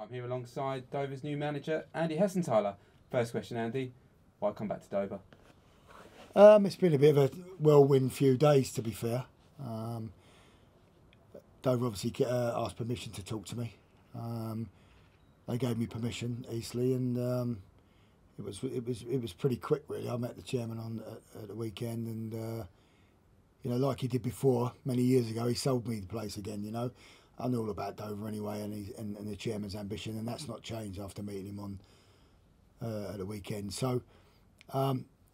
I'm here alongside Dover's new manager, Andy Hessenthaler. First question, Andy, why come back to Dover? It's been a bit of a whirlwind few days, to be fair. Dover obviously asked permission to talk to me. They gave me permission, Eastleigh, and it was pretty quick, really. I met the chairman at the weekend, and like he did before many years ago, he sold me the place again. I knew all about Dover anyway, and the chairman's ambition, and that's not changed after meeting him on at the weekend. So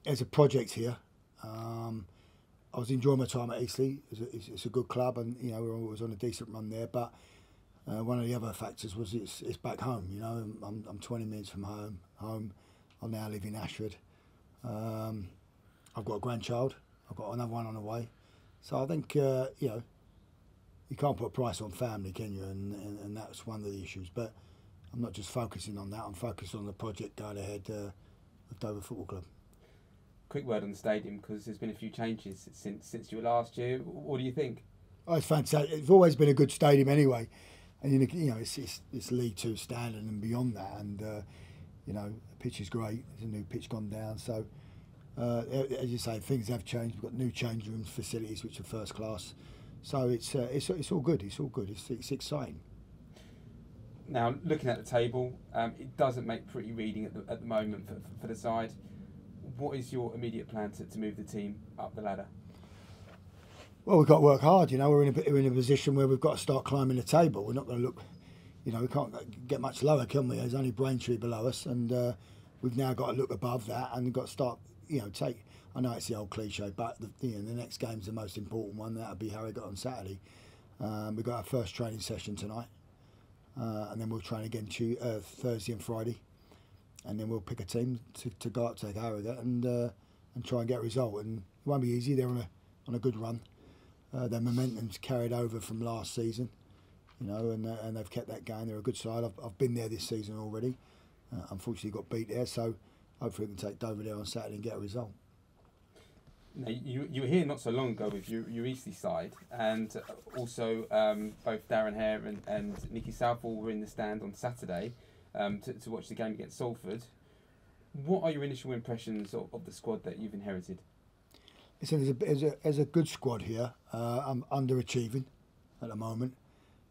there's a project here. I was enjoying my time at Eastleigh. It's a good club, and we're always on a decent run there. But one of the other factors was it's back home. I'm 20 minutes from home. I now live in Ashford. I've got a grandchild. I've got another one on the way. So I think you can't put a price on family, can you? And that's one of the issues. But I'm not just focusing on that. I'm focused on the project going ahead of Dover Football Club. Quick word on the stadium, because there's been a few changes since you were last year. What do you think? Oh, it's fantastic. It's always been a good stadium anyway, and it's League Two standard and beyond that. And the pitch is great. There's a new pitch gone down. So as you say, things have changed. We've got new change rooms, facilities which are first class. So it's all good. It's all good. It's exciting. Now, looking at the table, it doesn't make pretty reading at the moment for the side. What is your immediate plan to move the team up the ladder? Well, we've got to work hard. We're in a position where we've got to start climbing the table. We're not going to look, we can't get much lower, can we? There's only Braintree below us, and we've now got to look above that and got to start, take. I know it's the old cliche, but the next game's the most important one. That'll be Harrogate on Saturday. We've got our first training session tonight, and then we'll train again Thursday and Friday. And then we'll pick a team to go up to Harrogate and try and get a result. And it won't be easy. They're on a good run. Their momentum's carried over from last season, and they've kept that going. They're a good side. I've been there this season already. Unfortunately, got beat there. So hopefully we can take Dover there on Saturday and get a result. Now, you were here not so long ago with your Eastleigh side, and also both Darren Hare and Nicky Southall were in the stand on Saturday. To watch the game against Salford. What are your initial impressions of the squad that you've inherited? Listen, there's a good squad here. I'm underachieving at the moment,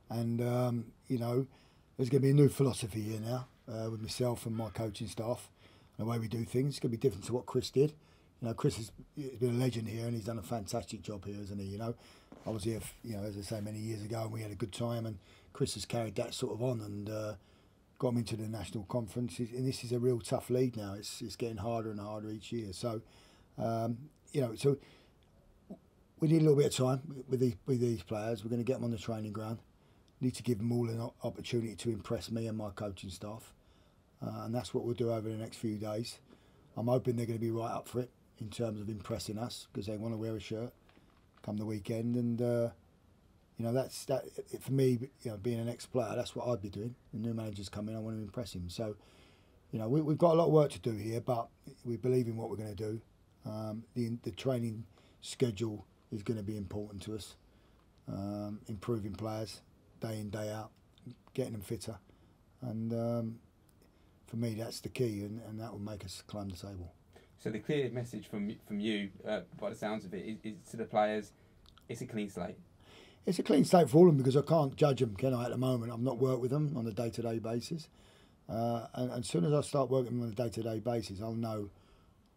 and there's going to be a new philosophy here now with myself and my coaching staff. And the way we do things, it's going to be different to what Chris did. Chris has been a legend here, and he's done a fantastic job here, hasn't he? I was here, as I say, many years ago, and we had a good time. And Chris has carried that sort of on and got him into the national conference. And this is a real tough league now. It's getting harder and harder each year. So, so we need a little bit of time with these players. We're going to get them on the training ground. Need to give them all an opportunity to impress me and my coaching staff, and that's what we'll do over the next few days. I'm hoping they're going to be right up for it in terms of impressing us, because they want to wear a shirt come the weekend. And that's that for me. Being an ex-player, that's what I'd be doing. The new manager's coming, I want to impress him. So, we've got a lot of work to do here, but we believe in what we're going to do. The training schedule is going to be important to us. Improving players day in, day out, getting them fitter, and for me that's the key, and that will make us climb the table. So the clear message from you, by the sounds of it, is to the players: it's a clean slate. It's a clean slate for all of them, because I can't judge them, can I, at the moment? I've not worked with them on a day-to-day basis. And as soon as I start working on a day-to-day basis, I'll know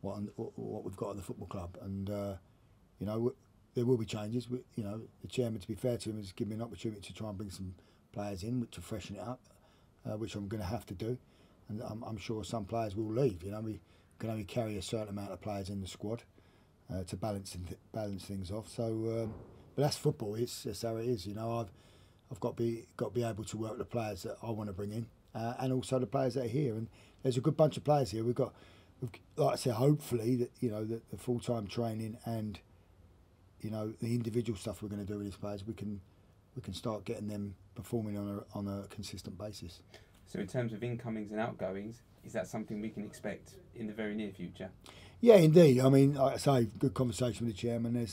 what we've got at the football club. And, there will be changes. The chairman, to be fair to him, has given me an opportunity to try and bring some players in to freshen it up, which I'm going to have to do. And I'm sure some players will leave. We can only carry a certain amount of players in the squad to balance things off. So... but that's football. That's how it is. I've got to be able to work with the players that I want to bring in, and also the players that are here. And there's a good bunch of players here. We've like I said, hopefully that the full-time training and the individual stuff we're going to do with these players, we can start getting them performing on a consistent basis. So in terms of incomings and outgoings, is that something we can expect in the very near future? Yeah, indeed. I mean, like I say, good conversation with the chairman.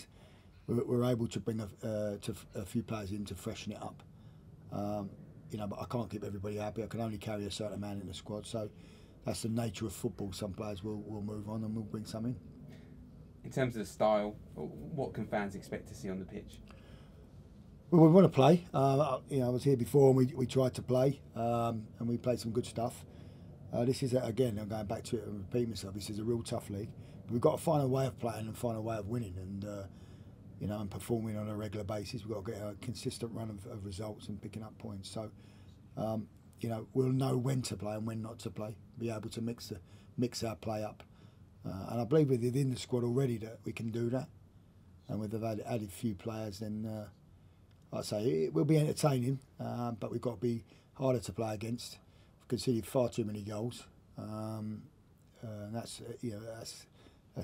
We're able to bring a few players in to freshen it up. but I can't keep everybody happy. I can only carry a certain amount in the squad. So that's the nature of football. Some players will move on and we'll bring some in. In terms of the style, what can fans expect to see on the pitch? Well, we want to play. I was here before and we tried to play and we played some good stuff. This is, again, I'm going back to it and repeat myself, this is a real tough league. But we've got to find a way of playing and find a way of winning and performing on a regular basis. We've got to get a consistent run of results and picking up points. So, we'll know when to play and when not to play, be able to mix our play up. And I believe within the squad already that we can do that. And with the added a few players, then I'd say it will be entertaining, but we've got to be harder to play against. We've conceded far too many goals. And that's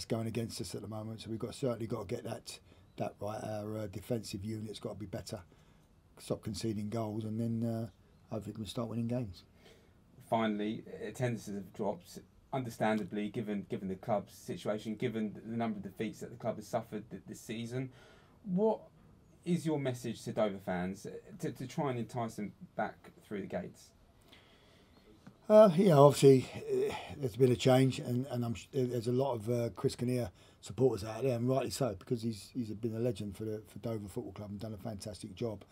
going against us at the moment. So we've certainly got to get that right. Our defensive unit's got to be better, stop conceding goals, and then hopefully we can start winning games. Finally, attendances have dropped, understandably, given the club's situation, given the number of defeats that the club has suffered this season. What is your message to Dover fans to try and entice them back through the gates? Obviously, there's been a change, and there's a lot of Chris Kinnear supporters out there, and rightly so, because he's been a legend for Dover Football Club and done a fantastic job.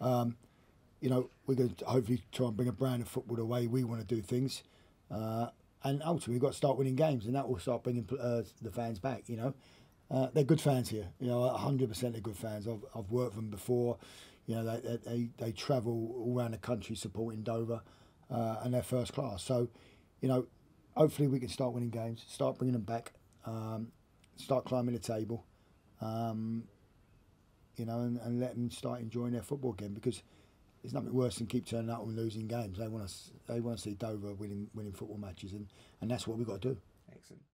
We're going to hopefully try and bring a brand of football the way we want to do things, and ultimately we've got to start winning games, and that will start bringing the fans back. They're good fans here. 100% they're good fans. I've worked with them before. They travel all around the country supporting Dover. And they're first class. So, hopefully we can start winning games, start bringing them back, start climbing the table, and let them start enjoying their football again, because there's nothing worse than keep turning up and losing games. They want to see Dover winning football matches, and that's what we've got to do. Excellent.